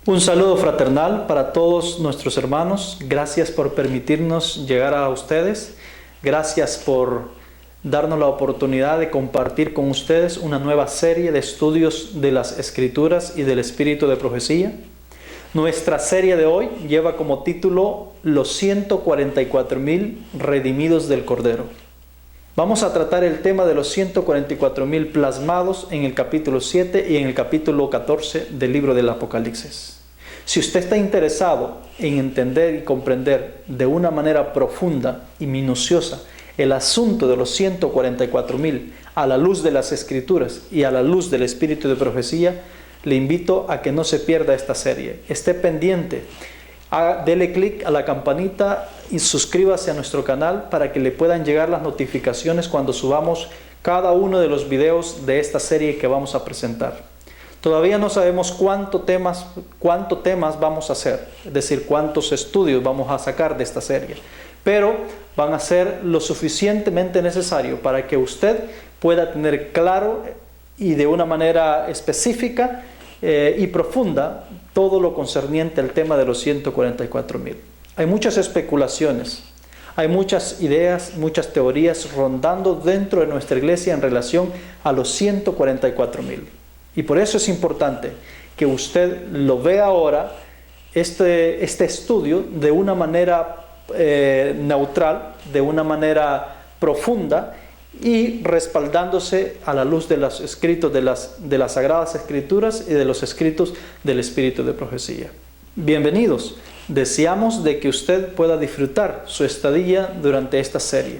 Un saludo fraternal para todos nuestros hermanos. Gracias por permitirnos llegar a ustedes. Gracias por darnos la oportunidad de compartir con ustedes una nueva serie de estudios de las Escrituras y del Espíritu de Profecía. Nuestra serie de hoy lleva como título Los 144,000 redimidos del Cordero. Vamos a tratar el tema de los 144,000 plasmados en el capítulo 7 y en el capítulo 14 del libro del Apocalipsis. Si usted está interesado en entender y comprender de una manera profunda y minuciosa el asunto de los 144,000 a la luz de las Escrituras y a la luz del Espíritu de Profecía, le invito a que no se pierda esta serie. Esté pendiente. Dele clic a la campanita y suscríbase a nuestro canal para que le puedan llegar las notificaciones cuando subamos cada uno de los videos de esta serie que vamos a presentar. Todavía no sabemos cuántos temas vamos a hacer, es decir, cuántos estudios vamos a sacar de esta serie, pero van a ser lo suficientemente necesario para que usted pueda tener claro y de una manera específica y profunda todo lo concerniente al tema de los 144,000. Hay muchas especulaciones, hay muchas ideas, muchas teorías rondando dentro de nuestra iglesia en relación a los 144,000. Y por eso es importante que usted lo vea ahora, este estudio, de una manera neutral, de una manera profunda, y respaldándose a la luz de los escritos de las Sagradas Escrituras y de los escritos del Espíritu de Profecía. Bienvenidos. Deseamos de que usted pueda disfrutar su estadía durante esta serie.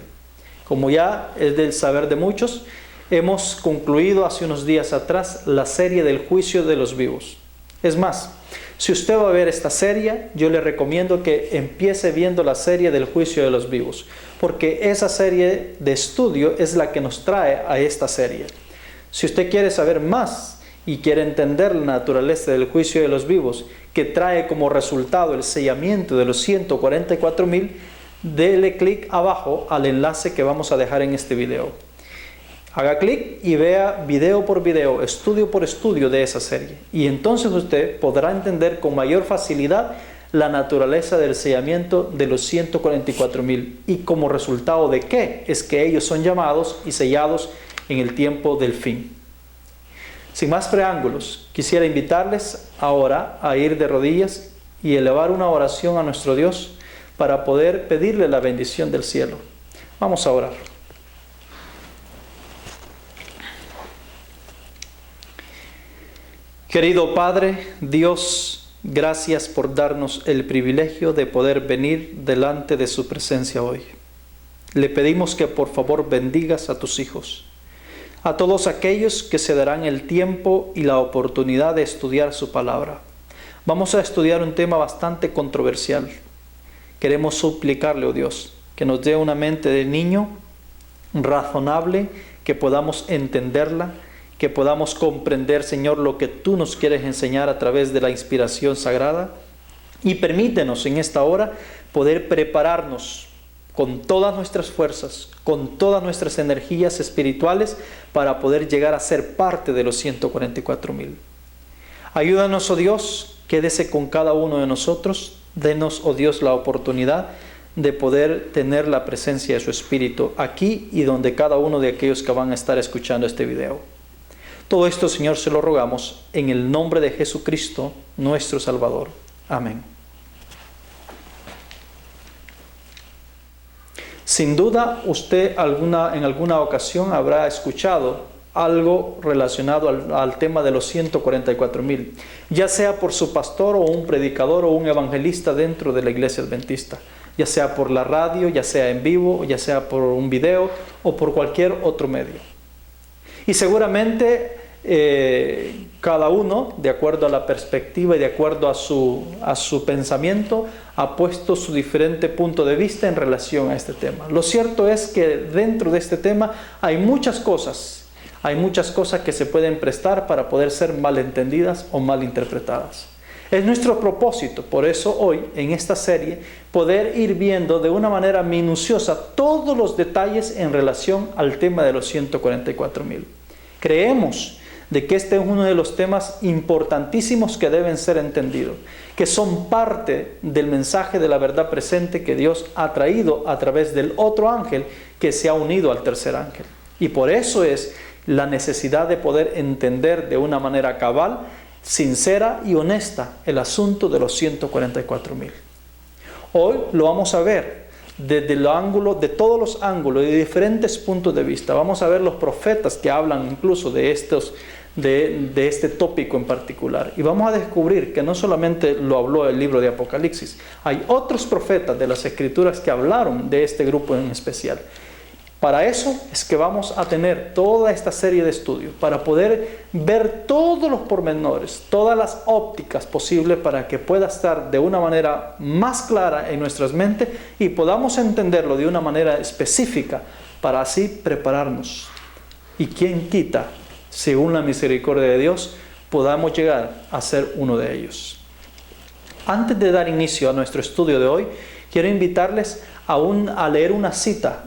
Como ya es del saber de muchos, hemos concluido hace unos días atrás la serie del juicio de los vivos. Es más, si usted va a ver esta serie, yo le recomiendo que empiece viendo la serie del juicio de los vivos, porque esa serie de estudio es la que nos trae a esta serie. Si usted quiere saber más y quiere entender la naturaleza del juicio de los vivos, que trae como resultado el sellamiento de los 144,000, dele clic abajo al enlace que vamos a dejar en este video. Haga clic y vea video por video, estudio por estudio de esa serie. Y entonces usted podrá entender con mayor facilidad la naturaleza del sellamiento de los 144,000 y como resultado de qué es que ellos son llamados y sellados en el tiempo del fin. Sin más preámbulos, quisiera invitarles ahora a ir de rodillas y elevar una oración a nuestro Dios para poder pedirle la bendición del cielo. Vamos a orar. Querido Padre, Dios, gracias por darnos el privilegio de poder venir delante de su presencia hoy. Le pedimos que por favor bendigas a tus hijos, a todos aquellos que se darán el tiempo y la oportunidad de estudiar su palabra. Vamos a estudiar un tema bastante controversial. Queremos suplicarle, oh Dios, que nos dé una mente de niño razonable, que podamos entenderla, que podamos comprender, Señor, lo que tú nos quieres enseñar a través de la inspiración sagrada. Y permítenos en esta hora poder prepararnos con todas nuestras fuerzas, con todas nuestras energías espirituales para poder llegar a ser parte de los 144,000. Ayúdanos, oh Dios, quédese con cada uno de nosotros. Denos, oh Dios, la oportunidad de poder tener la presencia de su Espíritu aquí y donde cada uno de aquellos que van a estar escuchando este video. Todo esto, Señor, se lo rogamos en el nombre de Jesucristo, nuestro Salvador. Amén. Sin duda, usted en alguna ocasión habrá escuchado algo relacionado al tema de los 144,000, ya sea por su pastor o un predicador o un evangelista dentro de la iglesia adventista, ya sea por la radio, ya sea en vivo, ya sea por un video o por cualquier otro medio. Y seguramente cada uno, de acuerdo a la perspectiva y de acuerdo a su pensamiento, ha puesto su diferente punto de vista en relación a este tema. Lo cierto es que dentro de este tema hay muchas cosas que se pueden prestar para poder ser malentendidas o malinterpretadas. Es nuestro propósito, por eso hoy, en esta serie, poder ir viendo de una manera minuciosa todos los detalles en relación al tema de los 144,000. Creemos de que este es uno de los temas importantísimos que deben ser entendidos, que son parte del mensaje de la verdad presente que Dios ha traído a través del otro ángel que se ha unido al tercer ángel. Y por eso es la necesidad de poder entender de una manera cabal, sincera y honesta el asunto de los 144,000. Hoy lo vamos a ver desde el ángulo, de todos los ángulos, de diferentes puntos de vista. Vamos a ver los profetas que hablan incluso de este tópico en particular. Y vamos a descubrir que no solamente lo habló el libro de Apocalipsis, hay otros profetas de las Escrituras que hablaron de este grupo en especial. Para eso es que vamos a tener toda esta serie de estudios, para poder ver todos los pormenores, todas las ópticas posibles para que pueda estar de una manera más clara en nuestras mentes y podamos entenderlo de una manera específica para así prepararnos. Y quién quita, según la misericordia de Dios, podamos llegar a ser uno de ellos. Antes de dar inicio a nuestro estudio de hoy, quiero invitarles a leer una cita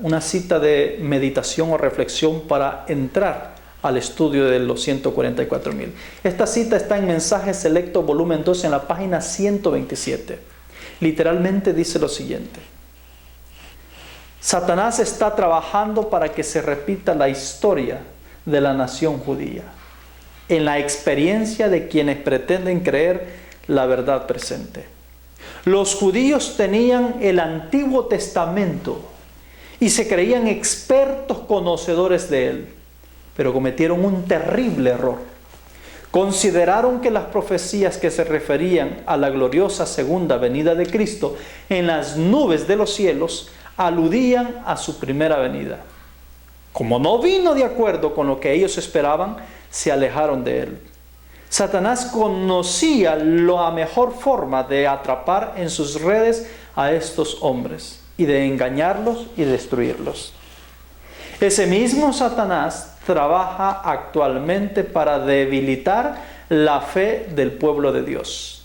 de meditación o reflexión para entrar al estudio de los 144,000. Esta cita está en Mensajes Selectos, volumen 2, en la página 127. Literalmente dice lo siguiente: Satanás está trabajando para que se repita la historia de la nación judía, en la experiencia de quienes pretenden creer la verdad presente. Los judíos tenían el Antiguo Testamento y se creían expertos conocedores de él, pero cometieron un terrible error. Consideraron que las profecías que se referían a la gloriosa segunda venida de Cristo en las nubes de los cielos aludían a su primera venida. Como no vino de acuerdo con lo que ellos esperaban, se alejaron de él. Satanás conocía la mejor forma de atrapar en sus redes a estos hombres y de engañarlos y destruirlos. Ese mismo Satanás trabaja actualmente para debilitar la fe del pueblo de Dios.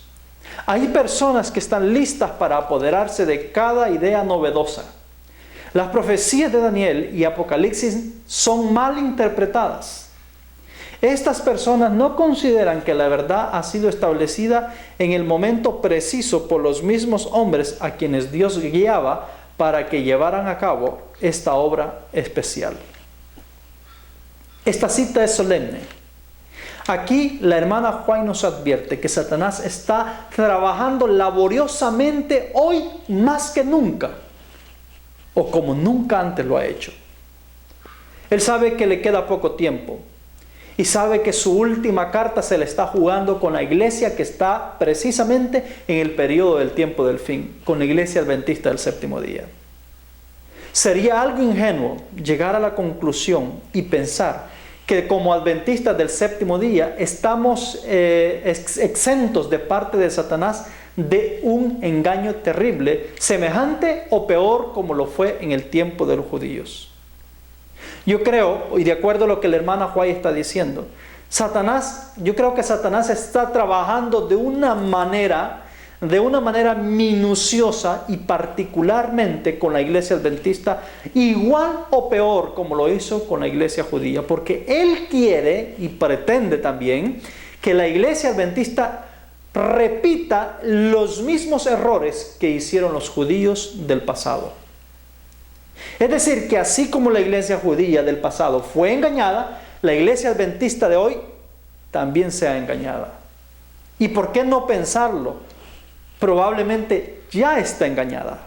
Hay personas que están listas para apoderarse de cada idea novedosa. Las profecías de Daniel y Apocalipsis son mal interpretadas. Estas personas no consideran que la verdad ha sido establecida en el momento preciso por los mismos hombres a quienes Dios guiaba para que llevaran a cabo esta obra especial. Esta cita es solemne. Aquí la hermana White nos advierte que Satanás está trabajando laboriosamente hoy más que nunca, o como nunca antes lo ha hecho. Él sabe que le queda poco tiempo. Y sabe que su última carta se le está jugando con la iglesia que está precisamente en el periodo del tiempo del fin, con la iglesia adventista del séptimo día. Sería algo ingenuo llegar a la conclusión y pensar que como adventistas del séptimo día estamos exentos de parte de Satanás de un engaño terrible, semejante o peor como lo fue en el tiempo de los judíos. Yo creo, y de acuerdo a lo que la hermana White está diciendo, yo creo que Satanás está trabajando de una manera minuciosa y particularmente con la iglesia adventista, igual o peor como lo hizo con la iglesia judía, porque él quiere y pretende también que la iglesia adventista repita los mismos errores que hicieron los judíos del pasado. Es decir, que así como la iglesia judía del pasado fue engañada, la iglesia adventista de hoy también sea engañada. ¿Y por qué no pensarlo? Probablemente ya está engañada.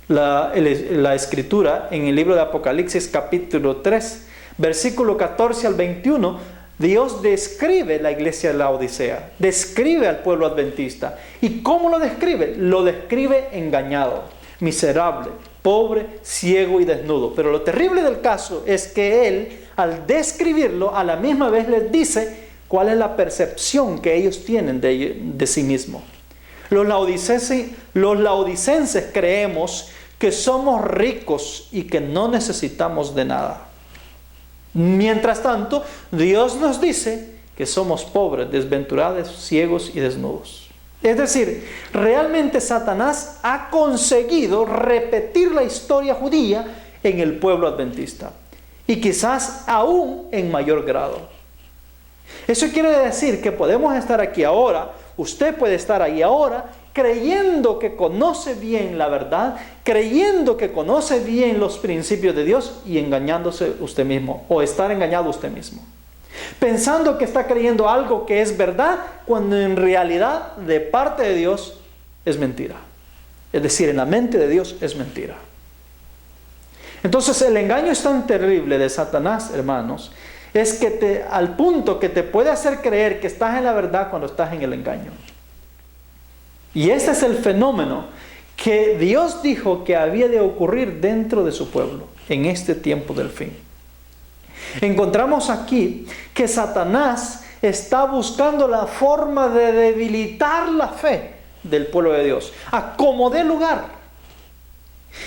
La escritura en el libro de Apocalipsis capítulo 3, versículo 14 al 21, Dios describe la iglesia de la Odisea, describe al pueblo adventista. ¿Y cómo lo describe? Lo describe engañado, miserable, pobre, ciego y desnudo. Pero lo terrible del caso es que él, al describirlo, a la misma vez les dice cuál es la percepción que ellos tienen de sí mismos. Los laodicenses creemos que somos ricos y que no necesitamos de nada. Mientras tanto, Dios nos dice que somos pobres, desventurados, ciegos y desnudos. Es decir, realmente Satanás ha conseguido repetir la historia judía en el pueblo adventista y quizás aún en mayor grado. Eso quiere decir que podemos estar aquí ahora, usted puede estar ahí ahora, creyendo que conoce bien la verdad, creyendo que conoce bien los principios de Dios y engañándose usted mismo, o estar engañado usted mismo. Pensando que está creyendo algo que es verdad, cuando en realidad de parte de Dios es mentira. Es decir, en la mente de Dios es mentira. Entonces el engaño es tan terrible de Satanás, hermanos, es que al punto que te puede hacer creer que estás en la verdad cuando estás en el engaño. Y ese es el fenómeno que Dios dijo que había de ocurrir dentro de su pueblo en este tiempo del fin. Encontramos aquí que Satanás está buscando la forma de debilitar la fe del pueblo de Dios, a como dé lugar.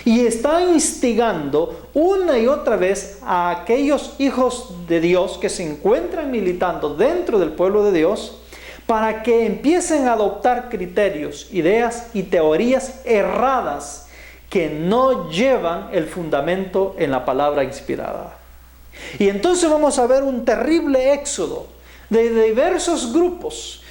Y está instigando una y otra vez a aquellos hijos de Dios que se encuentran militando dentro del pueblo de Dios para que empiecen a adoptar criterios, ideas y teorías erradas que no llevan el fundamento en la palabra inspirada. Y entonces vamos a ver un terrible éxodo de diversos grupos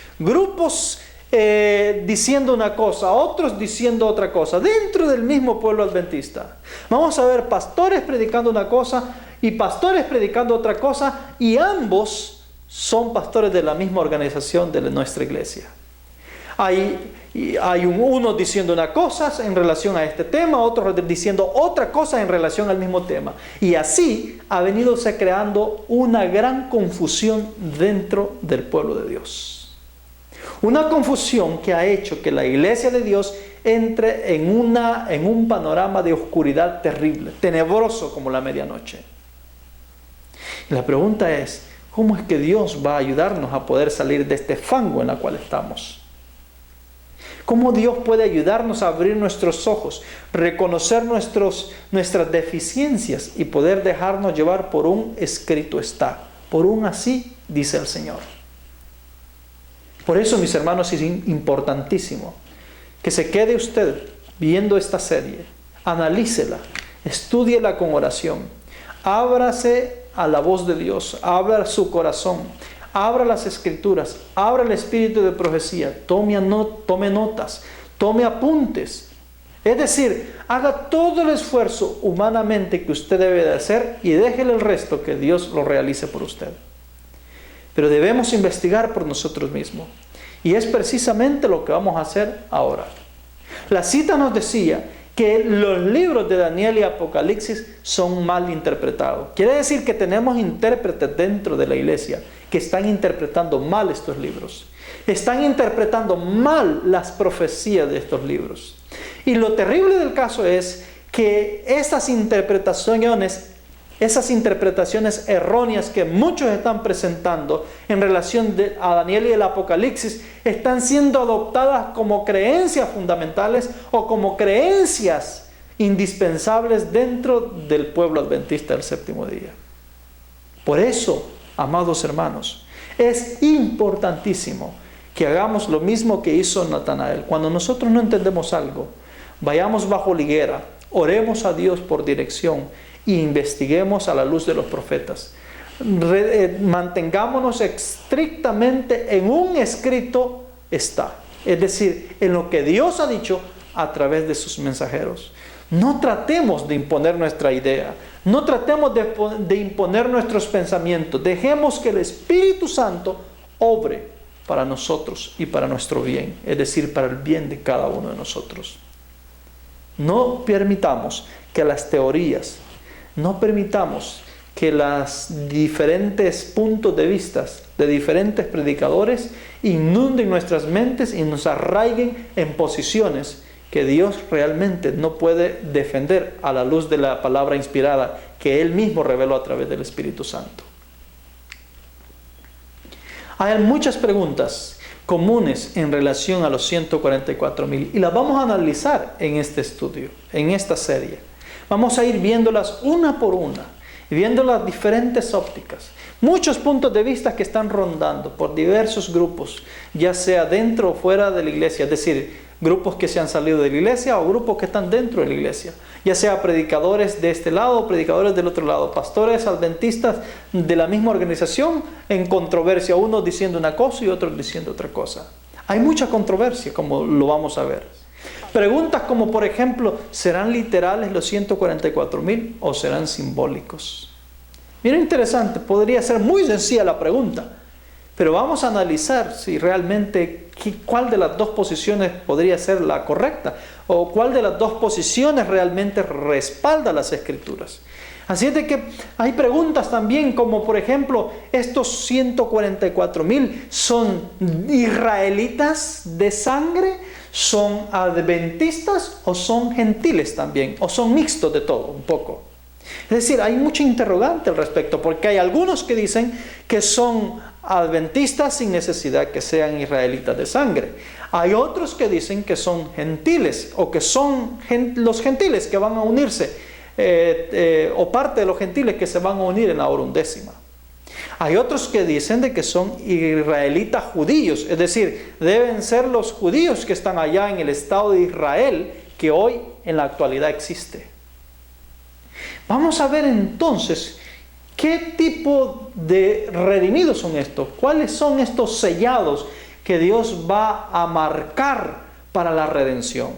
diciendo una cosa, otros diciendo otra cosa, dentro del mismo pueblo adventista. Vamos a ver pastores predicando una cosa y pastores predicando otra cosa, y ambos son pastores de la misma organización de nuestra iglesia. Hay uno diciendo una cosa en relación a este tema, otro diciendo otra cosa en relación al mismo tema. Y así ha venido se creando una gran confusión dentro del pueblo de Dios. Una confusión que ha hecho que la iglesia de Dios entre en un panorama de oscuridad terrible, tenebroso como la medianoche. Y la pregunta es, ¿cómo es que Dios va a ayudarnos a poder salir de este fango en el cual estamos? ¿Cómo Dios puede ayudarnos a abrir nuestros ojos, reconocer nuestras deficiencias y poder dejarnos llevar por un escrito está? Por un así dice el Señor. Por eso, mis hermanos, es importantísimo que se quede usted viendo esta serie, analícela, estúdiela con oración, ábrase a la voz de Dios, abra su corazón, abra las escrituras, abra el espíritu de profecía, tome notas, tome apuntes. Es decir, haga todo el esfuerzo humanamente que usted debe de hacer y déjele el resto que Dios lo realice por usted. Pero debemos investigar por nosotros mismos. Y es precisamente lo que vamos a hacer ahora. La cita nos decía que los libros de Daniel y Apocalipsis son mal interpretados. Quiere decir que tenemos intérpretes dentro de la iglesia que están interpretando mal estos libros. Están interpretando mal las profecías de estos libros. Y lo terrible del caso es que esas interpretaciones erróneas que muchos están presentando en relación a Daniel y el Apocalipsis están siendo adoptadas como creencias fundamentales o como creencias indispensables dentro del pueblo adventista del séptimo día. Por eso, amados hermanos, es importantísimo que hagamos lo mismo que hizo Natanael. Cuando nosotros no entendemos algo, vayamos bajo la higuera, oremos a Dios por dirección y investiguemos a la luz de los profetas. Mantengámonos estrictamente en un escrito está, es decir, en lo que Dios ha dicho a través de sus mensajeros. No tratemos de imponer nuestra idea, no tratemos de imponer nuestros pensamientos. Dejemos que el Espíritu Santo obre para nosotros y para nuestro bien, es decir, para el bien de cada uno de nosotros. No permitamos que las teorías, no permitamos que los diferentes puntos de vista de diferentes predicadores inunden nuestras mentes y nos arraiguen en posiciones que Dios realmente no puede defender a la luz de la palabra inspirada que Él mismo reveló a través del Espíritu Santo. Hay muchas preguntas comunes en relación a los 144,000 y las vamos a analizar en este estudio, en esta serie. Vamos a ir viéndolas una por una, viendo las diferentes ópticas, muchos puntos de vista que están rondando por diversos grupos, ya sea dentro o fuera de la iglesia, es decir, grupos que se han salido de la iglesia o grupos que están dentro de la iglesia, ya sea predicadores de este lado o predicadores del otro lado, pastores adventistas de la misma organización en controversia, unos diciendo una cosa y otros diciendo otra cosa. Hay mucha controversia, como lo vamos a ver. Preguntas como, por ejemplo, ¿serán literales los 144,000 o serán simbólicos? Mira, interesante, podría ser muy sencilla la pregunta, pero vamos a analizar si realmente cuál de las dos posiciones podría ser la correcta o cuál de las dos posiciones realmente respalda las Escrituras. Así es de que hay preguntas también como, por ejemplo, ¿estos 144,000 son israelitas de sangre? ¿Son adventistas o son gentiles también? ¿O son mixtos de todo un poco? Es decir, hay mucha interrogante al respecto, porque hay algunos que dicen que son adventistas sin necesidad que sean israelitas de sangre. Hay otros que dicen que son gentiles, o que son los gentiles que van a unirse, o parte de los gentiles que se van a unir en la hora undécima. Hay otros que dicen de que son israelitas judíos, es decir, deben ser los judíos que están allá en el Estado de Israel, que hoy en la actualidad existe. Vamos a ver entonces qué tipo de redimidos son estos, cuáles son estos sellados que Dios va a marcar para la redención.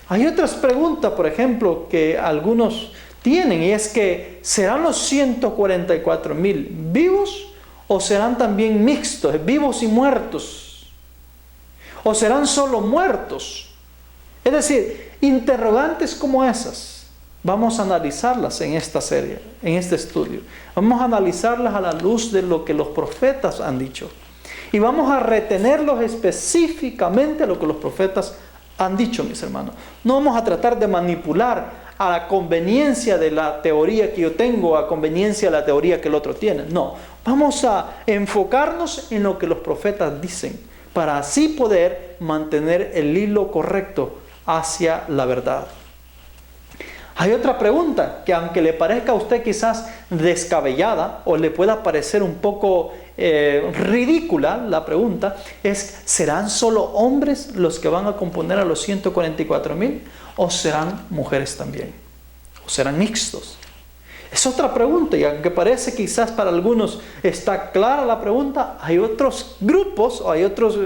Hay otras preguntas, por ejemplo, que algunos tienen, y es que ¿serán los 144,000 vivos o serán también mixtos, vivos y muertos? ¿O serán solo muertos? Es decir, interrogantes como esas. Vamos a analizarlas en esta serie, en este estudio. Vamos a analizarlas a la luz de lo que los profetas han dicho. Y vamos a retenerlos específicamente a lo que los profetas han dicho, mis hermanos. No vamos a tratar de manipular a la conveniencia de la teoría que yo tengo, a conveniencia de la teoría que el otro tiene. No, vamos a enfocarnos en lo que los profetas dicen, para así poder mantener el hilo correcto hacia la verdad. Hay otra pregunta que, aunque le parezca a usted quizás descabellada o le pueda parecer un poco ridícula la pregunta, es: ¿serán solo hombres los que van a componer a los 144,000 o serán mujeres también? ¿O serán mixtos? Es otra pregunta, y aunque parece quizás para algunos está clara la pregunta, hay otros grupos o hay otros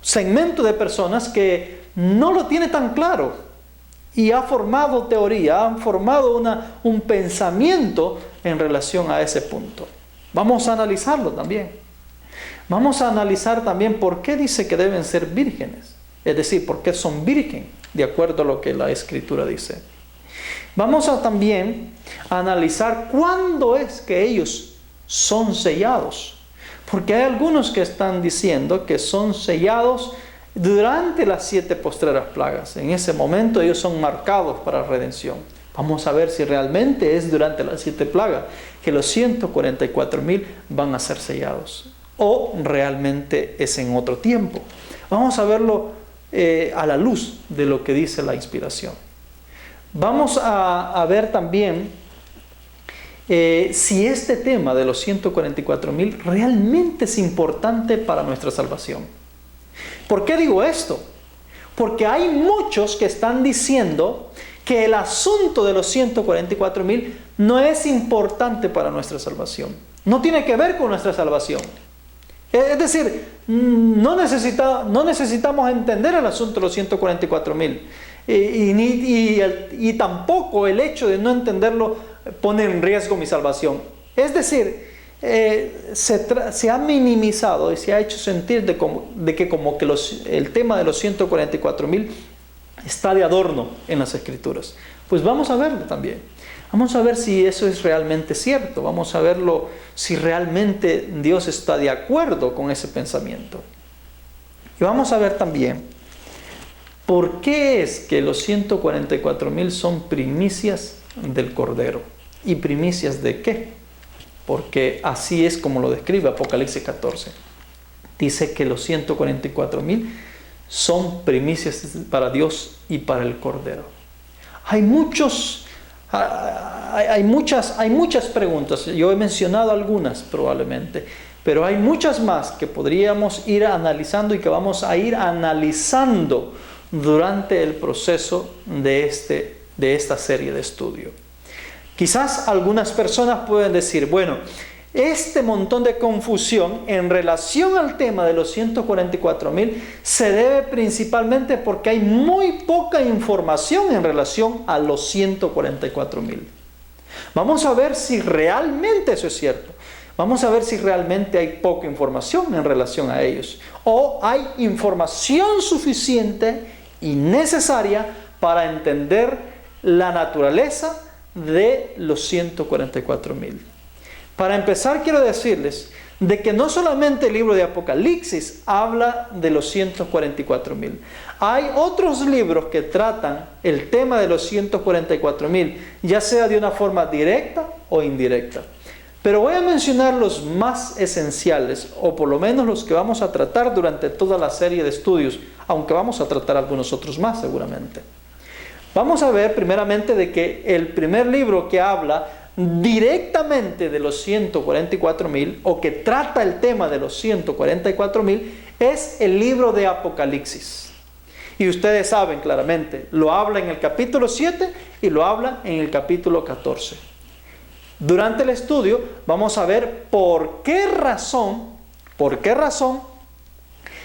segmentos de personas que no lo tienen tan claro. Y ha formado teoría, han formado un pensamiento en relación a ese punto. Vamos a analizarlo también. Vamos a analizar también por qué dice que deben ser vírgenes. Es decir, por qué son virgen, de acuerdo a lo que la Escritura dice. Vamos a también analizar cuándo es que ellos son sellados. Porque hay algunos que están diciendo que son sellados durante las 7 postreras plagas. En ese momento ellos son marcados para redención. Vamos a ver si realmente es durante las 7 plagas que los 144,000 van a ser sellados, o realmente es en otro tiempo. Vamos a verlo a la luz de lo que dice la inspiración. Vamos a ver también si este tema de los 144,000 realmente es importante para nuestra salvación. ¿Por qué digo esto? Porque hay muchos que están diciendo que el asunto de los 144,000 no es importante para nuestra salvación. No tiene que ver con nuestra salvación. Es decir, no necesitamos entender el asunto de los 144,000. Y tampoco el hecho de no entenderlo pone en riesgo mi salvación. Es decir, se ha minimizado y se ha hecho sentir de que como que el tema de los 144,000 está de adorno en las Escrituras. Pues vamos a verlo también. Vamos a ver si eso es realmente cierto. Vamos a verlo si realmente Dios está de acuerdo con ese pensamiento. Y vamos a ver también por qué es que los 144,000 son primicias del Cordero. ¿Y primicias de qué? Porque así es como lo describe Apocalipsis 14. Dice que los 144,000 son primicias para Dios y para el Cordero. Hay muchas preguntas. Yo he mencionado algunas probablemente, pero hay muchas más que podríamos ir analizando y que vamos a ir analizando durante el proceso de esta serie de estudio. Quizás algunas personas pueden decir, bueno, este montón de confusión en relación al tema de los 144,000 se debe principalmente porque hay muy poca información en relación a los 144,000. Vamos a ver si realmente eso es cierto. Vamos a ver si realmente hay poca información en relación a ellos, o hay información suficiente y necesaria para entender la naturaleza de los 144,000. Para empezar, quiero decirles de que no solamente el libro de Apocalipsis habla de los 144,000. Hay otros libros que tratan el tema de los 144,000, ya sea de una forma directa o indirecta. Pero voy a mencionar los más esenciales, o por lo menos los que vamos a tratar durante toda la serie de estudios, aunque vamos a tratar algunos otros más seguramente. Vamos a ver primeramente de que el primer libro que habla directamente de los 144,000, o que trata el tema de los 144,000, es el libro de Apocalipsis. Y ustedes saben claramente, lo habla en el capítulo 7 y lo habla en el capítulo 14. Durante el estudio vamos a ver por qué razón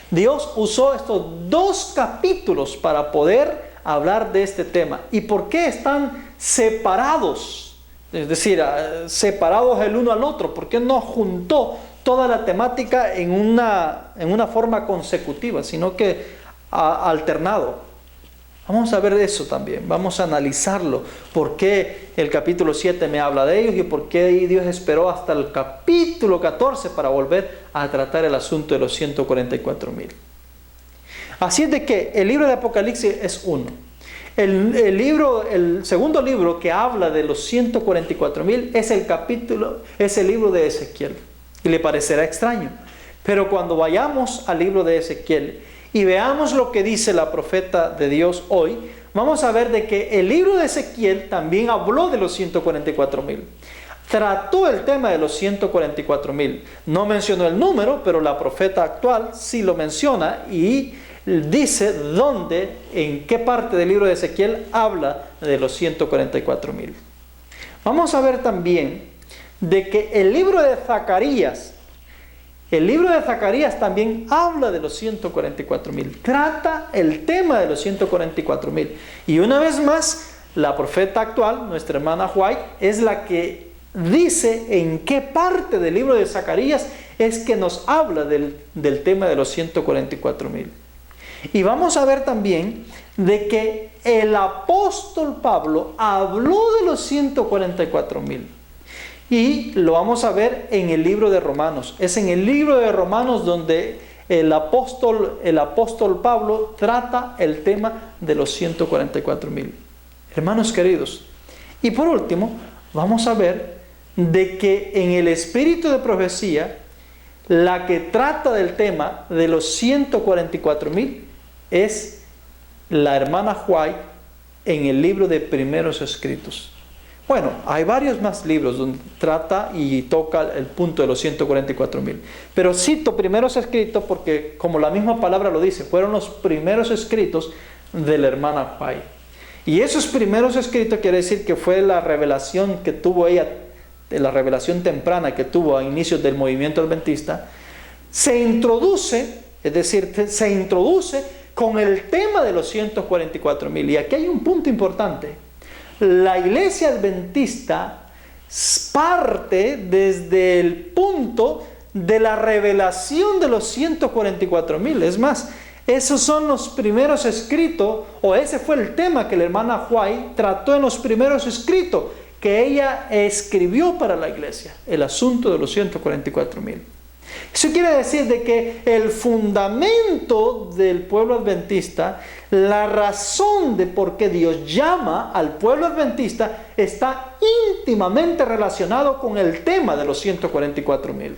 Dios usó estos dos capítulos para poder hablar de este tema y por qué están separados, es decir, separados el uno al otro. ¿Por qué no juntó toda la temática en una forma consecutiva, sino que alternado? Vamos a ver eso también, vamos a analizarlo, por qué el capítulo 7 me habla de ellos y por qué Dios esperó hasta el capítulo 14 para volver a tratar el asunto de los 144,000. Así es de que el libro de Apocalipsis es uno. El segundo libro que habla de los 144,000 es el libro de Ezequiel. Y le parecerá extraño, pero cuando vayamos al libro de Ezequiel y veamos lo que dice la profeta de Dios hoy, vamos a ver de que el libro de Ezequiel también habló de los 144,000. Trató el tema de los 144,000. No mencionó el número, pero la profeta actual sí lo menciona y dice dónde, en qué parte del libro de Ezequiel habla de los 144,000. Vamos a ver también de que el libro de Zacarías también habla de los 144,000. Trata el tema de los 144,000. Y una vez más, la profeta actual, nuestra hermana White, es la que dice en qué parte del libro de Zacarías es que nos habla del tema de los 144,000. Y vamos a ver también de que el apóstol Pablo habló de los 144,000. Y lo vamos a ver en el libro de Romanos. Es en el libro de Romanos donde el apóstol Pablo trata el tema de los 144,000. Hermanos queridos, y por último, vamos a ver de que en el espíritu de profecía, la que trata del tema de los 144,000 es la hermana White en el libro de Primeros Escritos. Bueno, hay varios más libros donde trata y toca el punto de los 144,000. Pero cito Primeros Escritos porque, como la misma palabra lo dice, fueron los primeros escritos de la hermana White. Y esos primeros escritos quiere decir que fue la revelación que tuvo ella, la revelación temprana que tuvo a inicios del movimiento adventista. Se introduce con el tema de los 144,000. Y aquí hay un punto importante. La iglesia adventista parte desde el punto de la revelación de los 144,000. Es más, esos son los primeros escritos, o ese fue el tema que la hermana White trató en los primeros escritos que ella escribió para la iglesia, el asunto de los 144,000. Eso quiere decir de que el fundamento del pueblo adventista, la razón de por qué Dios llama al pueblo adventista, está íntimamente relacionado con el tema de los 144,000.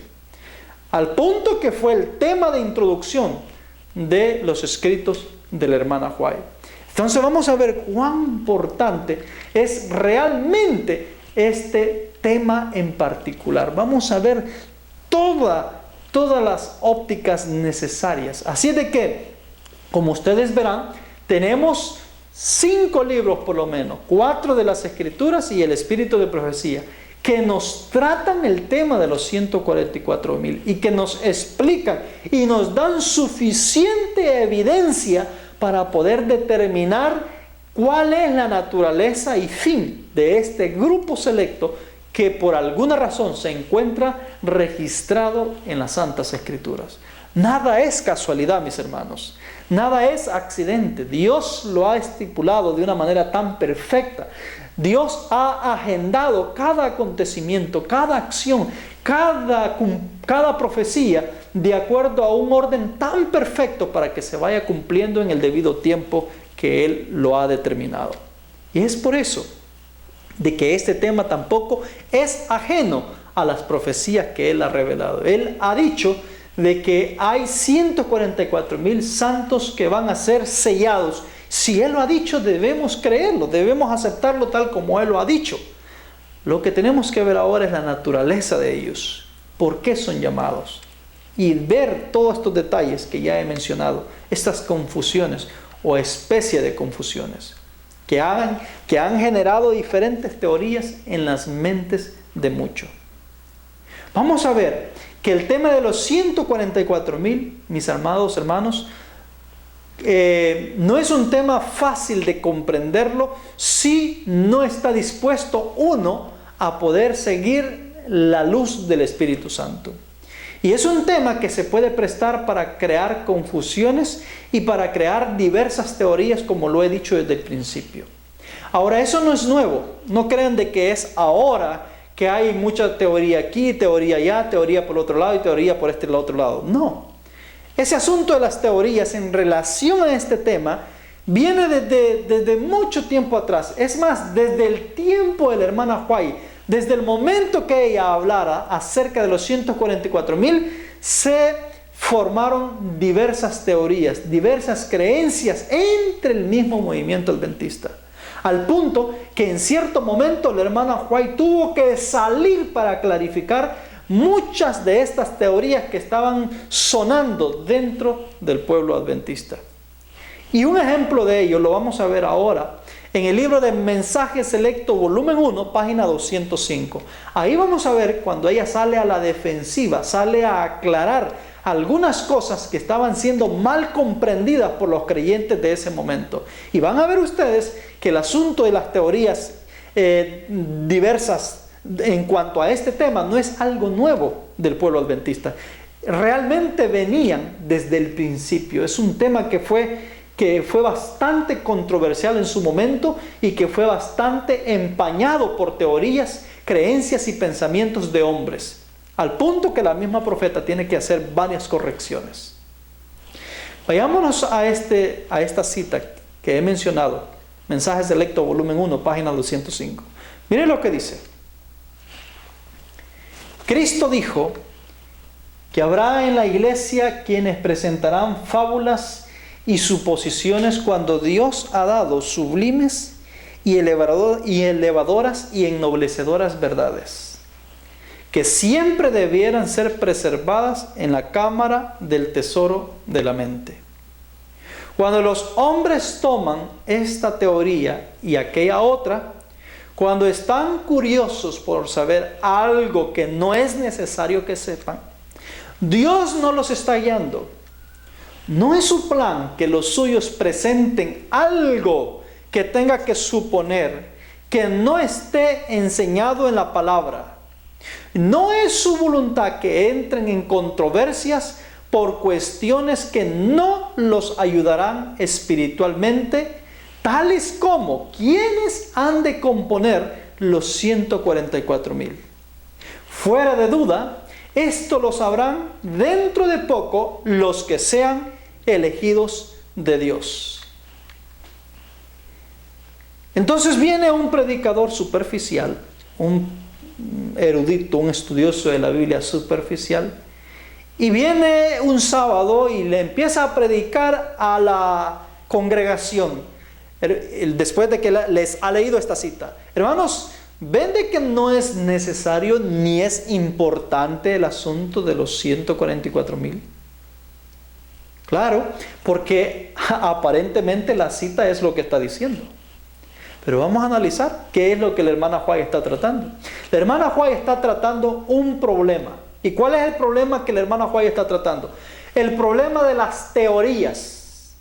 Al punto que fue el tema de introducción de los escritos de la hermana White. Entonces vamos a ver cuán importante es realmente este tema en particular. Vamos a ver todas las ópticas necesarias. Así de que, como ustedes verán, Tenemos 5 libros por lo menos, 4 de las Escrituras y el Espíritu de Profecía, que nos tratan el tema de los 144,000 y que nos explican y nos dan suficiente evidencia para poder determinar cuál es la naturaleza y fin de este grupo selecto que por alguna razón se encuentra registrado en las Santas Escrituras. Nada es casualidad, mis hermanos. Nada es accidente. Dios lo ha estipulado de una manera tan perfecta. Dios ha agendado cada acontecimiento, cada acción, cada profecía de acuerdo a un orden tan perfecto para que se vaya cumpliendo en el debido tiempo que Él lo ha determinado. Y es por eso de que este tema tampoco es ajeno a las profecías que Él ha revelado. Él ha dicho de que hay 144,000 santos que van a ser sellados. Si Él lo ha dicho, debemos creerlo, debemos aceptarlo tal como Él lo ha dicho. Lo que tenemos que ver ahora es la naturaleza de ellos, por qué son llamados, y ver todos estos detalles que ya he mencionado, estas confusiones o especie de confusiones que han generado diferentes teorías en las mentes de muchos. Vamos a ver que el tema de los 144,000, mis amados hermanos, no es un tema fácil de comprenderlo si no está dispuesto uno a poder seguir la luz del Espíritu Santo. Y es un tema que se puede prestar para crear confusiones y para crear diversas teorías, como lo he dicho desde el principio. Ahora, eso no es nuevo. No crean de que es ahora que hay mucha teoría aquí, teoría allá, teoría por el otro lado y teoría por el otro lado. No. Ese asunto de las teorías en relación a este tema viene desde mucho tiempo atrás. Es más, desde el tiempo de la hermana White, desde el momento que ella hablara acerca de los 144,000, se formaron diversas teorías, diversas creencias entre el mismo movimiento adventista. Al punto que en cierto momento la hermana White tuvo que salir para clarificar muchas de estas teorías que estaban sonando dentro del pueblo adventista. Y un ejemplo de ello lo vamos a ver ahora en el libro de Mensaje Selecto, volumen 1, página 205. Ahí vamos a ver cuando ella sale a la defensiva, sale a aclarar algunas cosas que estaban siendo mal comprendidas por los creyentes de ese momento. Y van a ver ustedes que el asunto de las teorías diversas en cuanto a este tema no es algo nuevo del pueblo adventista. Realmente venían desde el principio. Es un tema que fue bastante controversial en su momento y que fue bastante empañado por teorías, creencias y pensamientos de hombres, al punto que la misma profeta tiene que hacer varias correcciones. Vayámonos a esta cita que he mencionado, Mensaje Selecto, volumen 1, página 205. Miren lo que dice. Cristo dijo que habrá en la iglesia quienes presentarán fábulas y suposiciones cuando Dios ha dado sublimes y elevadoras y ennoblecedoras verdades, que siempre debieran ser preservadas en la cámara del tesoro de la mente. Cuando los hombres toman esta teoría y aquella otra, cuando están curiosos por saber algo que no es necesario que sepan, Dios no los está guiando. No es su plan que los suyos presenten algo que tenga que suponer que no esté enseñado en la palabra. No es su voluntad que entren en controversias por cuestiones que no los ayudarán espiritualmente, tales como quiénes han de componer los 144,000. Fuera de duda, esto lo sabrán dentro de poco los que sean elegidos de Dios. Entonces viene un predicador superficial, un erudito, un estudioso de la Biblia superficial, y viene un sábado y le empieza a predicar a la congregación, después de que les ha leído esta cita. Hermanos, ¿ven de que no es necesario ni es importante el asunto de los 144,000? Claro, porque aparentemente la cita es lo que está diciendo. Pero vamos a analizar qué es lo que la hermana White está tratando. La hermana White está tratando un problema. ¿Y cuál es el problema que la hermana White está tratando? El problema de las teorías.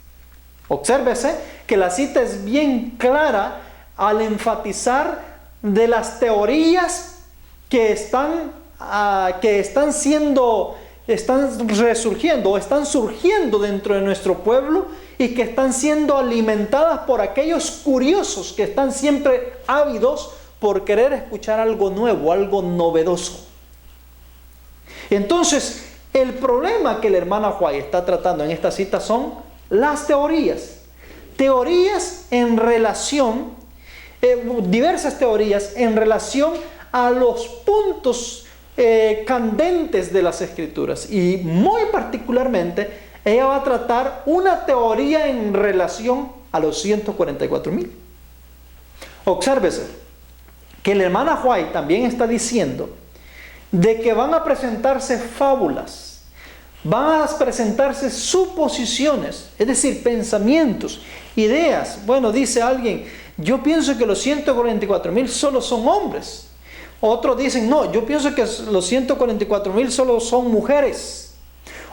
Obsérvese que la cita es bien clara al enfatizar de las teorías que están resurgiendo o están surgiendo dentro de nuestro pueblo y que están siendo alimentadas por aquellos curiosos que están siempre ávidos por querer escuchar algo nuevo, algo novedoso. Entonces, el problema que la hermana White está tratando en esta cita son las teorías. Teorías en relación, diversas teorías en relación a los puntos candentes de las Escrituras. Y muy particularmente, ella va a tratar una teoría en relación a los 144,000. Obsérvese que la hermana White también está diciendo de que van a presentarse fábulas, van a presentarse suposiciones, es decir, pensamientos, ideas. Bueno, dice alguien, yo pienso que los 144,000 solo son hombres. Otros dicen, no, yo pienso que los 144,000 solo son mujeres.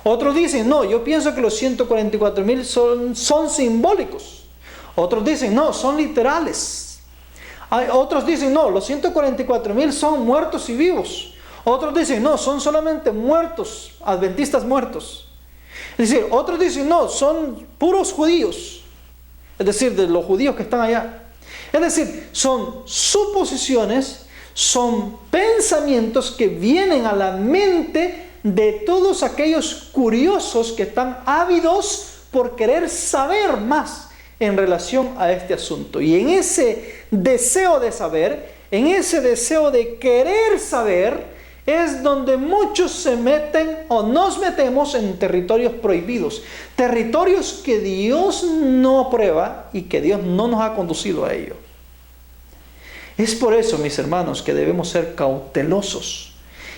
Otros dicen, no, yo pienso que los 144,000 son simbólicos. Otros dicen, no, son literales. Otros dicen, no, los 144,000 son muertos y vivos. Otros dicen, no, son solamente muertos, adventistas muertos. Es decir, otros dicen, no, son puros judíos. Es decir, de los judíos que están allá. Es decir, son suposiciones, son pensamientos que vienen a la mente de todos aquellos curiosos que están ávidos por querer saber más en relación a este asunto. Y en ese deseo de saber, en ese deseo de querer saber, es donde muchos se meten o nos metemos en territorios prohibidos, territorios que Dios no aprueba y que Dios no nos ha conducido a ello. Es por eso, mis hermanos, que debemos ser cautelosos.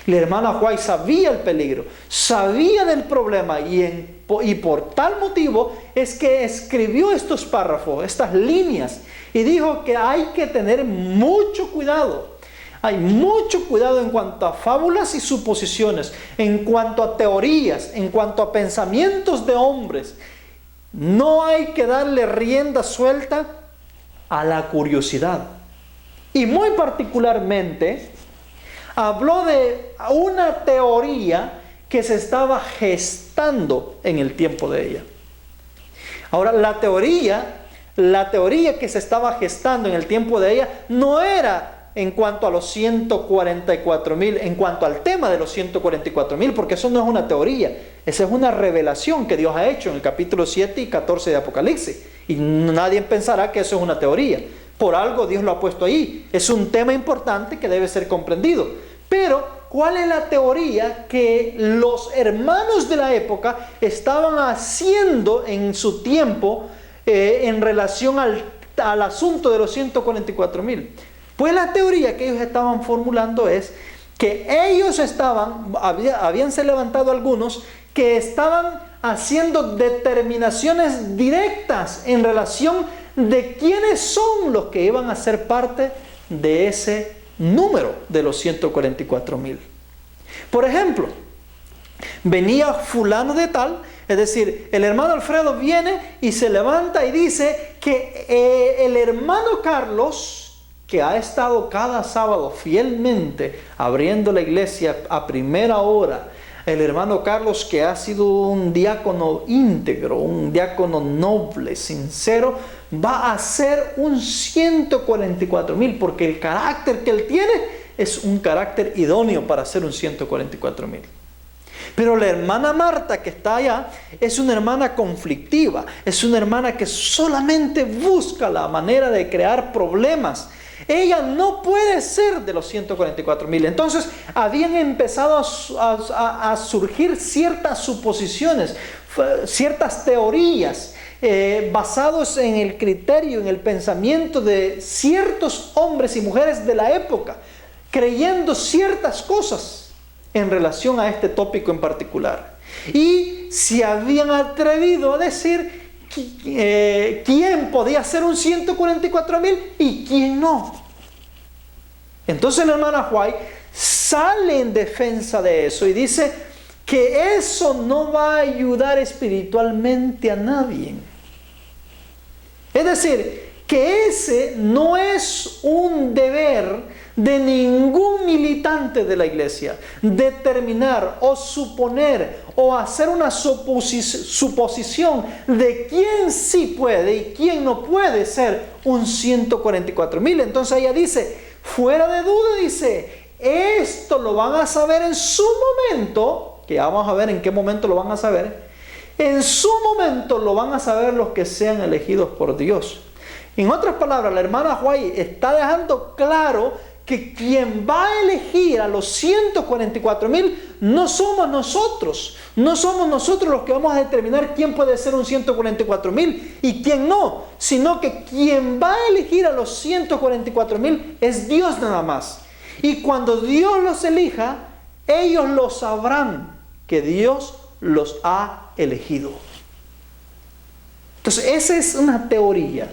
La hermana White sabía el peligro, sabía del problema y por tal motivo es que escribió estos párrafos, estas líneas, y dijo que hay que tener mucho cuidado. Hay mucho cuidado en cuanto a fábulas y suposiciones, en cuanto a teorías, en cuanto a pensamientos de hombres. No hay que darle rienda suelta a la curiosidad. Y muy particularmente, habló de una teoría que se estaba gestando en el tiempo de ella. Ahora, la teoría que se estaba gestando en el tiempo de ella no era en cuanto a los 144,000, en cuanto al tema de los 144,000, porque eso no es una teoría, esa es una revelación que Dios ha hecho en el capítulo 7 y 14 de Apocalipsis. Y nadie pensará que eso es una teoría. Por algo Dios lo ha puesto ahí. Es un tema importante que debe ser comprendido. Pero, ¿cuál es la teoría que los hermanos de la época estaban haciendo en su tiempo en relación al asunto de los 144,000? Pues la teoría que ellos estaban formulando es que ellos habíanse levantado algunos que estaban haciendo determinaciones directas en relación de quiénes son los que iban a ser parte de ese número de los 144,000. Por ejemplo, venía fulano de tal, es decir, el hermano Alfredo viene y se levanta y dice que el hermano Carlos, que ha estado cada sábado fielmente abriendo la iglesia a primera hora, el hermano Carlos que ha sido un diácono íntegro, un diácono noble, sincero, va a ser un 144,000, porque el carácter que él tiene es un carácter idóneo para ser un 144,000. Pero la hermana Marta que está allá es una hermana conflictiva, es una hermana que solamente busca la manera de crear problemas. Ella no puede ser de los 144,000. Entonces habían empezado a surgir ciertas suposiciones, ciertas teorías basados en el criterio, en el pensamiento de ciertos hombres y mujeres de la época, creyendo ciertas cosas en relación a este tópico en particular. y se habían atrevido a decir quién podía ser un 144,000 y quién no. Entonces la hermana White sale en defensa de eso y dice que eso no va a ayudar espiritualmente a nadie. Es decir, que ese no es un deber de ningún militante de la iglesia, determinar o suponer o hacer una suposición de quién sí puede y quién no puede ser un 144,000. Entonces ella dice, fuera de duda, dice, esto lo van a saber en su momento, que ya vamos a ver en qué momento lo van a saber. En su momento lo van a saber los que sean elegidos por Dios. En otras palabras, la hermana White está dejando claro que quien va a elegir a los 144,000 no somos nosotros. No somos nosotros los que vamos a determinar quién puede ser un 144,000 y quién no, sino que quien va a elegir a los 144,000 es Dios nada más. Y cuando Dios los elija, ellos lo sabrán que Dios los ha elegido. Entonces, esa es una teoría,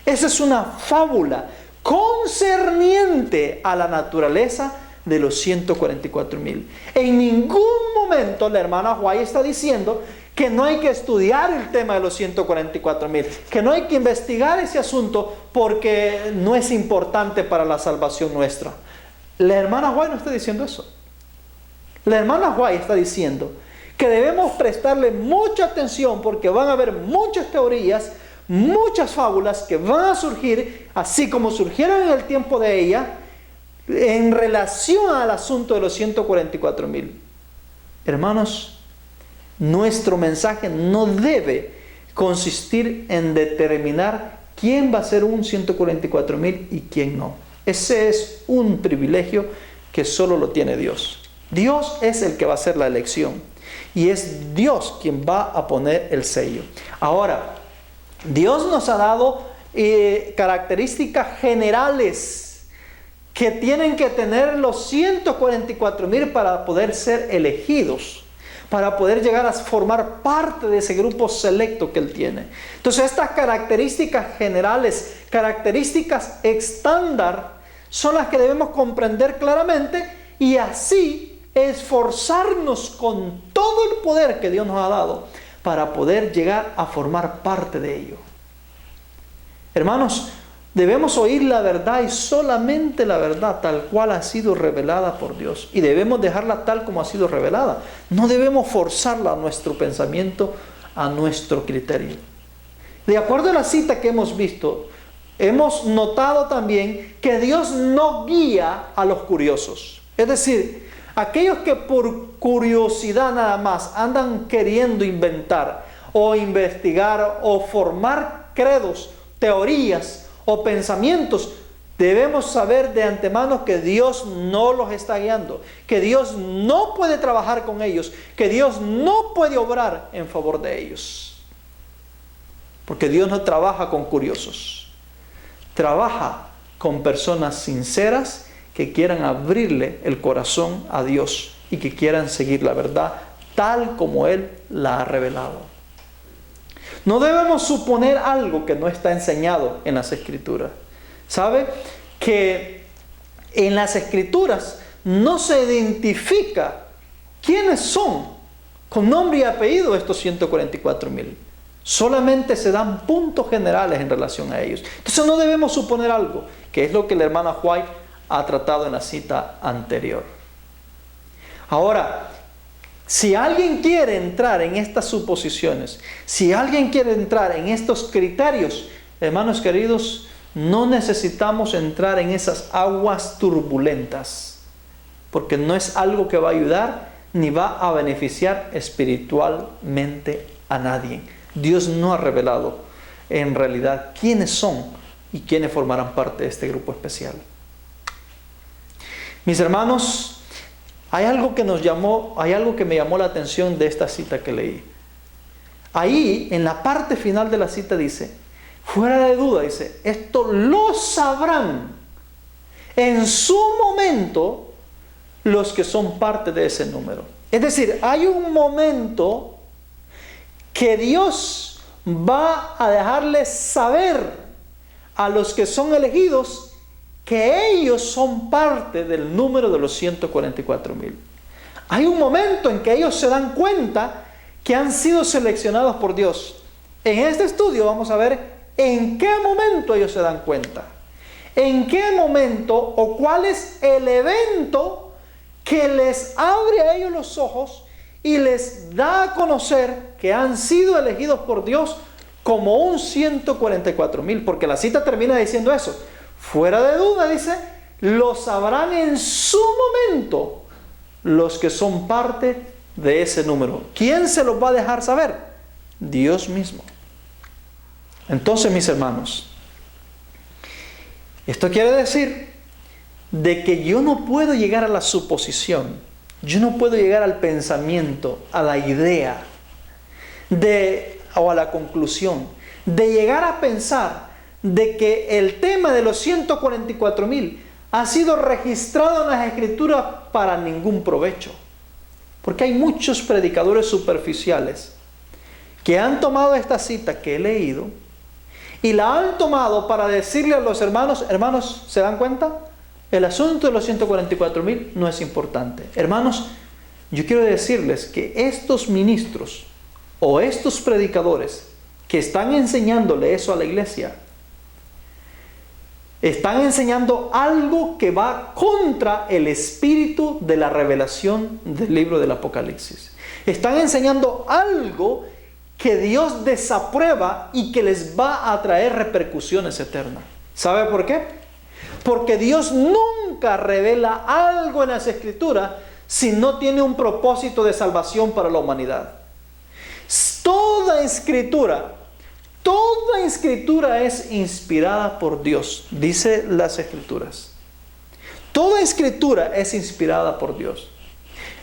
esa es una fábula concerniente a la naturaleza de los 144,000. En ningún momento la hermana White está diciendo que no hay que estudiar el tema de los 144,000, que no hay que investigar ese asunto porque no es importante para la salvación nuestra. La hermana White no está diciendo eso. La hermana White está diciendo que debemos prestarle mucha atención porque van a haber muchas teorías, muchas fábulas que van a surgir, así como surgieron en el tiempo de ella, en relación al asunto de los 144,000. Hermanos, nuestro mensaje no debe consistir en determinar quién va a ser un 144,000 y quién no. Ese es un privilegio que solo lo tiene Dios. Dios es el que va a hacer la elección y es Dios quien va a poner el sello. Ahora, Dios nos ha dado características generales que tienen que tener los 144,000 para poder ser elegidos, para poder llegar a formar parte de ese grupo selecto que Él tiene. Entonces, estas características generales, características estándar, son las que debemos comprender claramente y así esforzarnos con todo el poder que Dios nos ha dado para poder llegar a formar parte de ello. Hermanos, debemos oír la verdad y solamente la verdad tal cual ha sido revelada por Dios. Y debemos dejarla tal como ha sido revelada. No debemos forzarla a nuestro pensamiento, a nuestro criterio. De acuerdo a la cita que hemos visto, hemos notado también que Dios no guía a los curiosos. Es decir, aquellos que por curiosidad nada más andan queriendo inventar o investigar o formar credos, teorías o pensamientos, debemos saber de antemano que Dios no los está guiando, que Dios no puede trabajar con ellos, que Dios no puede obrar en favor de ellos. Porque Dios no trabaja con curiosos, trabaja con personas sinceras que quieran abrirle el corazón a Dios y que quieran seguir la verdad tal como Él la ha revelado. No debemos suponer algo que no está enseñado en las Escrituras. ¿Sabe? Que en las Escrituras no se identifica quiénes son con nombre y apellido estos 144,000. Solamente se dan puntos generales en relación a ellos. Entonces no debemos suponer algo, que es lo que la hermana White ha tratado en la cita anterior. Ahora, si alguien quiere entrar en estas suposiciones, si alguien quiere entrar en estos criterios, hermanos queridos, no necesitamos entrar en esas aguas turbulentas, porque no es algo que va a ayudar ni va a beneficiar espiritualmente a nadie. Dios no ha revelado en realidad quiénes son y quiénes formarán parte de este grupo especial. Mis hermanos, hay algo que me llamó la atención de esta cita que leí. Ahí, en la parte final de la cita dice, fuera de duda, dice, esto lo sabrán en su momento los que son parte de ese número. Es decir, hay un momento que Dios va a dejarles saber a los que son elegidos que ellos son parte del número de los 144,000. Hay un momento en que ellos se dan cuenta que han sido seleccionados por Dios. En este estudio vamos a ver en qué momento ellos se dan cuenta. En qué momento o cuál es el evento que les abre a ellos los ojos y les da a conocer que han sido elegidos por Dios como un 144,000. Porque la cita termina diciendo eso. Fuera de duda, dice, lo sabrán en su momento los que son parte de ese número. ¿Quién se los va a dejar saber? Dios mismo. Entonces, mis hermanos, esto quiere decir de que yo no puedo llegar a la suposición, yo no puedo llegar al pensamiento, a la idea, o a la conclusión, de llegar a pensar de que el tema de los 144,000 ha sido registrado en las Escrituras para ningún provecho. Porque hay muchos predicadores superficiales que han tomado esta cita que he leído y la han tomado para decirle a los hermanos, hermanos, ¿se dan cuenta? El asunto de los 144,000 no es importante. Hermanos, yo quiero decirles que estos ministros o estos predicadores que están enseñándole eso a la iglesia, están enseñando algo que va contra el espíritu de la revelación del libro del Apocalipsis. Están enseñando algo que Dios desaprueba y que les va a traer repercusiones eternas. ¿Sabe por qué? Porque Dios nunca revela algo en las Escrituras si no tiene un propósito de salvación para la humanidad. Toda escritura es inspirada por Dios, dice las Escrituras. Toda escritura es inspirada por Dios.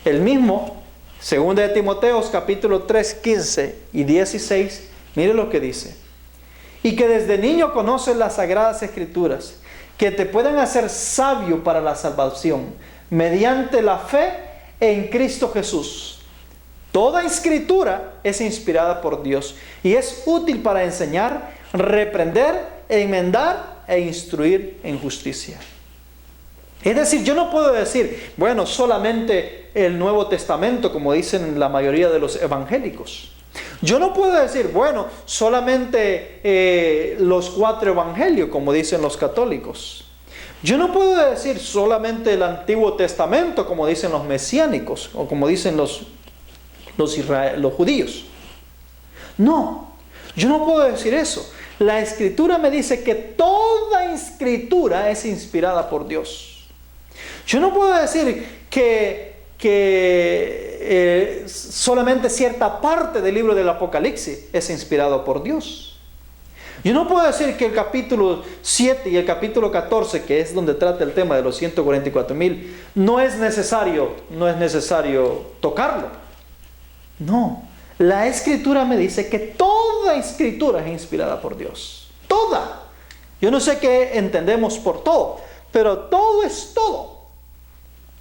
El mismo, 2 de Timoteo, capítulo 3, 15 y 16, mire lo que dice. Y que desde niño conoces las sagradas Escrituras, que te pueden hacer sabio para la salvación, mediante la fe en Cristo Jesús. Toda escritura es inspirada por Dios y es útil para enseñar, reprender, enmendar e instruir en justicia. Es decir, yo no puedo decir, bueno, solamente el Nuevo Testamento, como dicen la mayoría de los evangélicos. Yo no puedo decir, bueno, solamente los 4 evangelios, como dicen los católicos. Yo no puedo decir solamente el Antiguo Testamento, como dicen los mesiánicos, o como dicen los judíos. No, yo no puedo decir eso. La Escritura me dice que toda escritura es inspirada por Dios. Yo no puedo decir que solamente cierta parte del libro del Apocalipsis es inspirado por Dios. Yo no puedo decir que el capítulo 7 y el capítulo 14, que es donde trata el tema de los 144,000, no es necesario tocarlo. No, la Escritura me dice que toda escritura es inspirada por Dios. Toda. Yo no sé qué entendemos por todo, pero todo es todo.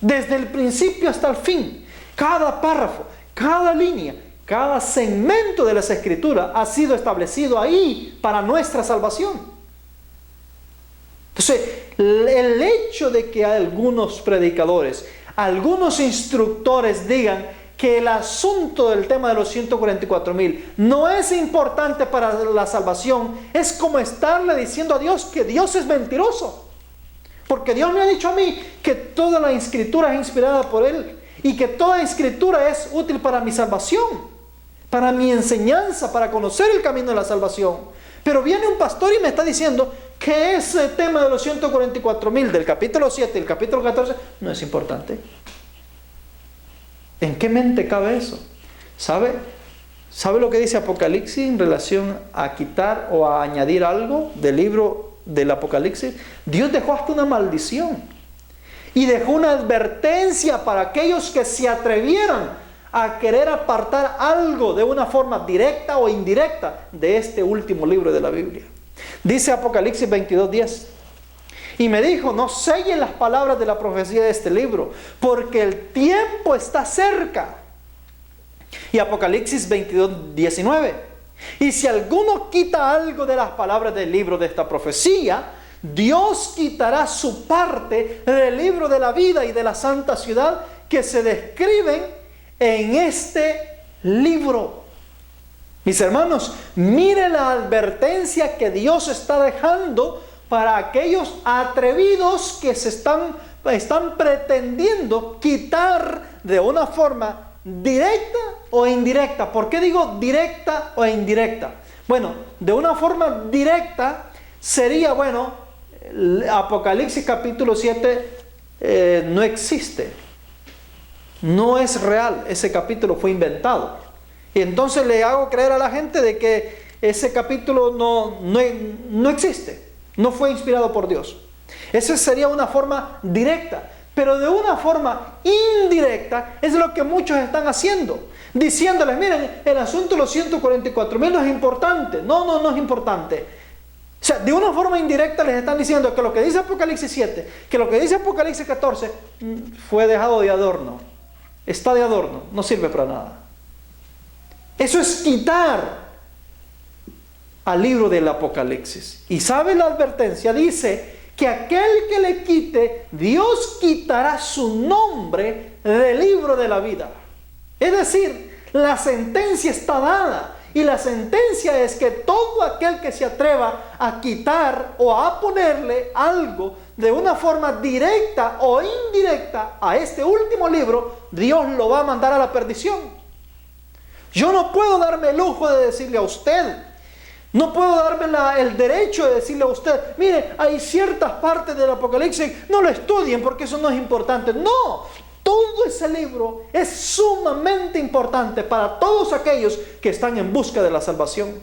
Desde el principio hasta el fin. Cada párrafo, cada línea, cada segmento de las Escrituras ha sido establecido ahí para nuestra salvación. Entonces, el hecho de que algunos predicadores, algunos instructores digan que el asunto del tema de los 144,000 no es importante para la salvación, es como estarle diciendo a Dios que Dios es mentiroso. Porque Dios me ha dicho a mí que toda la escritura es inspirada por Él y que toda escritura es útil para mi salvación, para mi enseñanza, para conocer el camino de la salvación. Pero viene un pastor y me está diciendo que ese tema de los 144,000 del capítulo 7 y el capítulo 14 no es importante. ¿En qué mente cabe eso? ¿Sabe lo que dice Apocalipsis en relación a quitar o a añadir algo del libro del Apocalipsis? Dios dejó hasta una maldición y dejó una advertencia para aquellos que se atrevieran a querer apartar algo de una forma directa o indirecta de este último libro de la Biblia. Dice Apocalipsis 22:10: Y me dijo, no sellen las palabras de la profecía de este libro, porque el tiempo está cerca. Y Apocalipsis 22:19. Y si alguno quita algo de las palabras del libro de esta profecía, Dios quitará su parte del libro de la vida y de la santa ciudad que se describen en este libro. Mis hermanos, mire la advertencia que Dios está dejando para aquellos atrevidos que están pretendiendo quitar de una forma directa o indirecta. ¿Por qué digo directa o indirecta? Bueno, de una forma directa sería, Apocalipsis capítulo 7 no existe. No es real, ese capítulo fue inventado. Y entonces le hago creer a la gente de que ese capítulo no existe, no fue inspirado por Dios. Esa sería una forma directa, pero de una forma indirecta es lo que muchos están haciendo, diciéndoles, miren, el asunto de los 144,000 no es importante. No es importante. O sea, de una forma indirecta les están diciendo que lo que dice Apocalipsis 7, que lo que dice Apocalipsis 14 fue dejado de adorno. Está de adorno, no sirve para nada. Eso es quitar al libro del Apocalipsis. Y ¿sabe la advertencia? Dice que aquel que le quite, Dios quitará su nombre del libro de la vida. Es decir, la sentencia está dada. Y la sentencia es que todo aquel que se atreva a quitar o a ponerle algo de una forma directa o indirecta a este último libro, Dios lo va a mandar a la perdición. Yo no puedo darme el lujo de decirle a usted, no puedo darme el derecho de decirle a usted, mire, hay ciertas partes del Apocalipsis, no lo estudien porque eso no es importante. No, todo ese libro es sumamente importante para todos aquellos que están en busca de la salvación.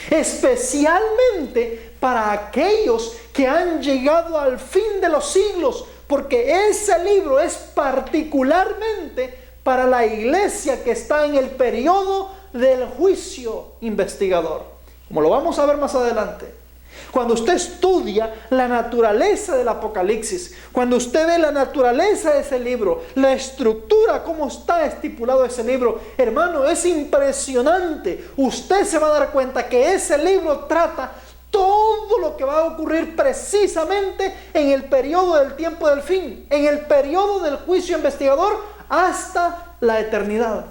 Especialmente para aquellos que han llegado al fin de los siglos, porque ese libro es particularmente para la iglesia que está en el periodo del juicio investigador, como lo vamos a ver más adelante. Cuando usted estudia la naturaleza del Apocalipsis, cuando usted ve la naturaleza de ese libro, la estructura, cómo está estipulado ese libro, hermano, es impresionante. Usted se va a dar cuenta que ese libro trata todo lo que va a ocurrir precisamente en el periodo del tiempo del fin, en el periodo del juicio investigador hasta la eternidad.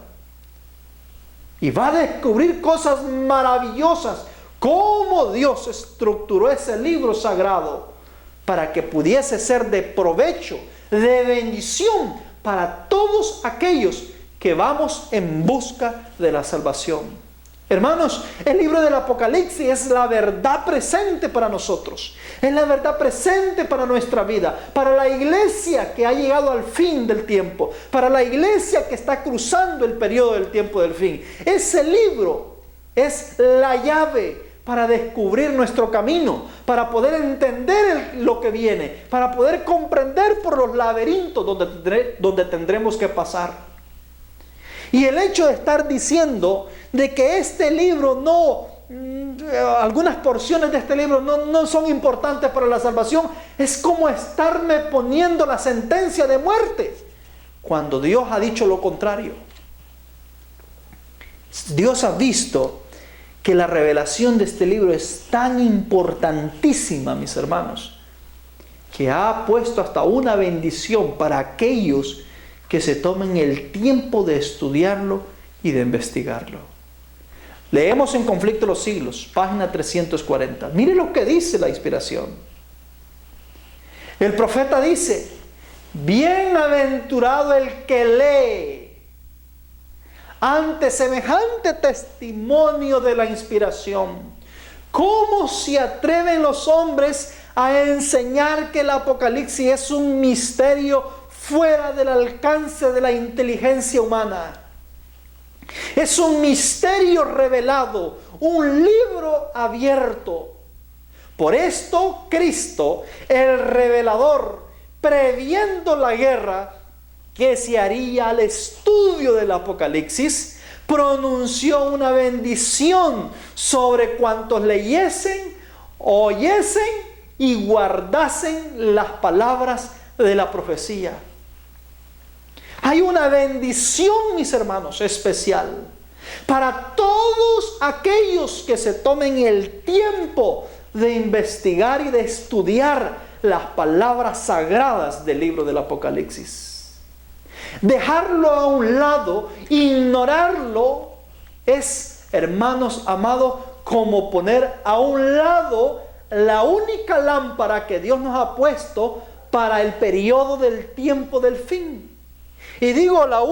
Y va a descubrir cosas maravillosas. Cómo Dios estructuró ese libro sagrado para que pudiese ser de provecho, de bendición para todos aquellos que vamos en busca de la salvación. Hermanos, el libro del Apocalipsis es la verdad presente para nosotros. Es la verdad presente para nuestra vida, para la iglesia que ha llegado al fin del tiempo, para la iglesia que está cruzando el periodo del tiempo del fin. Ese libro es la llave para descubrir nuestro camino, para poder entender lo que viene, para poder comprender por los laberintos donde tendremos que pasar. Y el hecho de estar diciendo de que este libro algunas porciones de este libro no son importantes para la salvación, es como estarme poniendo la sentencia de muerte, cuando Dios ha dicho lo contrario. Dios ha visto que la revelación de este libro es tan importantísima, mis hermanos, que ha puesto hasta una bendición para aquellos que se tomen el tiempo de estudiarlo y de investigarlo. Leemos en Conflicto de los Siglos, página 340. Mire lo que dice la inspiración. El profeta dice: bienaventurado el que lee ante semejante testimonio de la inspiración. ¿Cómo se atreven los hombres a enseñar que el Apocalipsis es un misterio fuera del alcance de la inteligencia humana? Es un misterio revelado, un libro abierto. Por esto Cristo, el revelador, previendo la guerra que se haría al estudio del Apocalipsis, pronunció una bendición sobre cuantos leyesen, oyesen y guardasen las palabras de la profecía. Hay una bendición, mis hermanos, especial para todos aquellos que se tomen el tiempo de investigar y de estudiar las palabras sagradas del libro del Apocalipsis. Dejarlo a un lado, ignorarlo, es, hermanos amados, como poner a un lado la única lámpara que Dios nos ha puesto para el periodo del tiempo del fin. Y digo la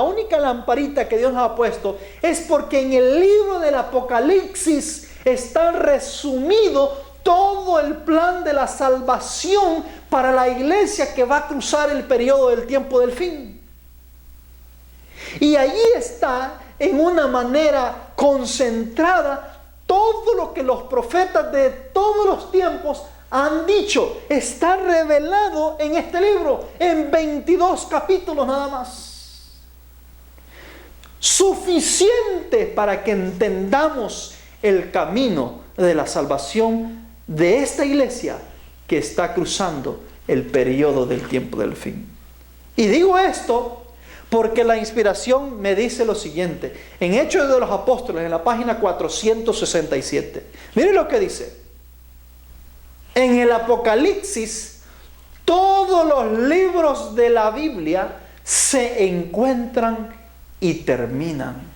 única lamparita que Dios nos ha puesto es porque en el libro del Apocalipsis está resumido todo el plan de la salvación para la iglesia que va a cruzar el periodo del tiempo del fin. Y allí está en una manera concentrada todo lo que los profetas de todos los tiempos han dicho. Está revelado en este libro, en 22 capítulos nada más. Suficiente para que entendamos el camino de la salvación de esta iglesia que está cruzando el periodo del tiempo del fin. Y digo esto porque la inspiración me dice lo siguiente. En Hechos de los Apóstoles, en la página 467. Miren lo que dice. En el Apocalipsis, todos los libros de la Biblia se encuentran y terminan.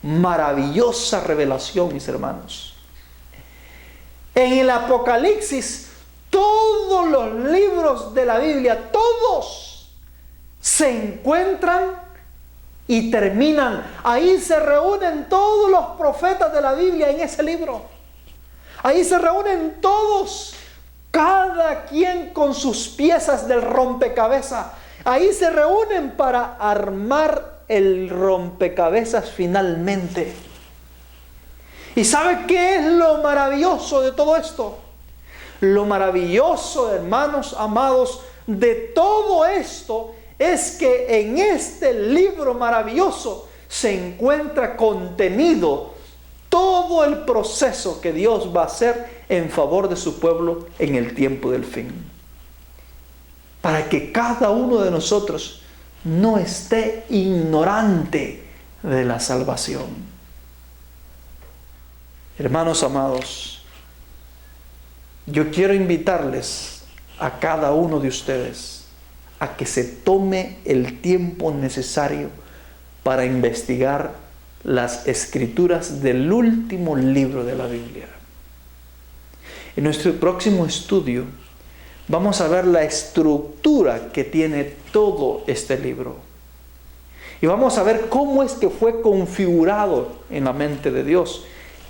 Maravillosa revelación, mis hermanos. En el Apocalipsis, todos los libros de la Biblia, todos, se encuentran y terminan. Ahí se reúnen todos los profetas de la Biblia en ese libro. Ahí se reúnen todos, cada quien con sus piezas del rompecabezas. Ahí se reúnen para armar el rompecabezas finalmente. ¿Y sabe qué es lo maravilloso de todo esto? Lo maravilloso, hermanos amados, de todo esto es que en este libro maravilloso se encuentra contenido todo el proceso que Dios va a hacer en favor de su pueblo en el tiempo del fin. Para que cada uno de nosotros no esté ignorante de la salvación. Hermanos amados, yo quiero invitarles a cada uno de ustedes a que se tome el tiempo necesario para investigar las escrituras del último libro de la Biblia. En nuestro próximo estudio vamos a ver la estructura que tiene todo este libro. Y vamos a ver cómo es que fue configurado en la mente de Dios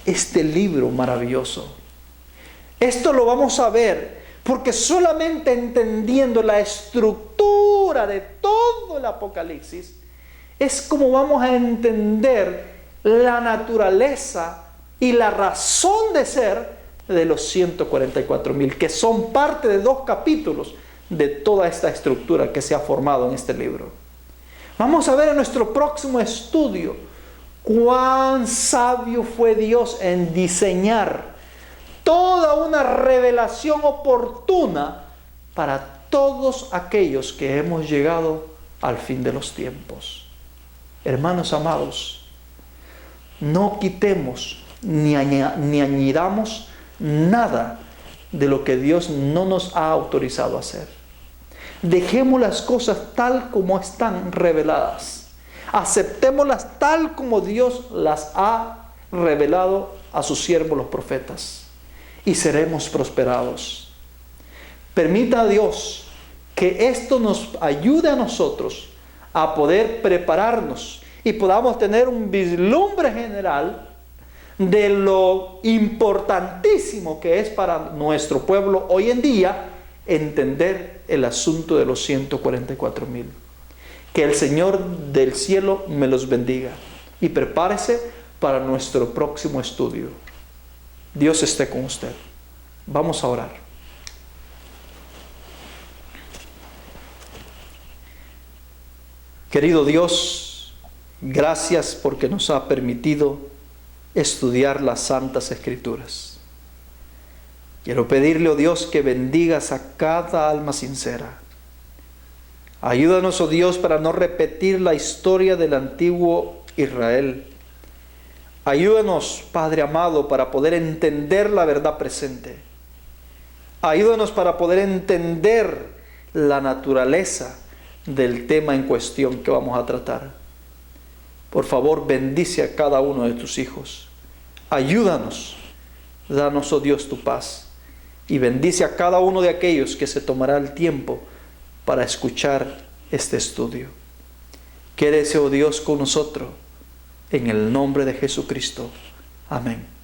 este libro maravilloso. Esto lo vamos a ver porque solamente entendiendo la estructura de todo el Apocalipsis es como vamos a entender la naturaleza y la razón de ser de los 144,000, que son parte de 2 capítulos de toda esta estructura que se ha formado en este libro. Vamos a ver en nuestro próximo estudio cuán sabio fue Dios en diseñar toda una revelación oportuna para todos aquellos que hemos llegado al fin de los tiempos. Hermanos amados, no quitemos ni añadamos nada de lo que Dios no nos ha autorizado a hacer. Dejemos las cosas tal como están reveladas. Aceptémoslas tal como Dios las ha revelado a sus siervos los profetas. Y seremos prosperados. Permita a Dios que esto nos ayude a nosotros a poder prepararnos y podamos tener un vislumbre general de lo importantísimo que es para nuestro pueblo hoy en día entender el asunto de los 144,000. Que el Señor del cielo me los bendiga y prepárese para nuestro próximo estudio. Dios esté con usted. Vamos a orar. Querido Dios, gracias porque nos ha permitido estudiar las Santas Escrituras. Quiero pedirle, oh Dios, que bendigas a cada alma sincera. Ayúdanos, oh Dios, para no repetir la historia del antiguo Israel. Ayúdanos, Padre amado, para poder entender la verdad presente. Ayúdanos para poder entender la naturaleza del tema en cuestión que vamos a tratar. Por favor, bendice a cada uno de tus hijos. Ayúdanos. Danos, oh Dios, tu paz. Y bendice a cada uno de aquellos que se tomará el tiempo para escuchar este estudio. Quédese, oh Dios, con nosotros. En el nombre de Jesucristo. Amén.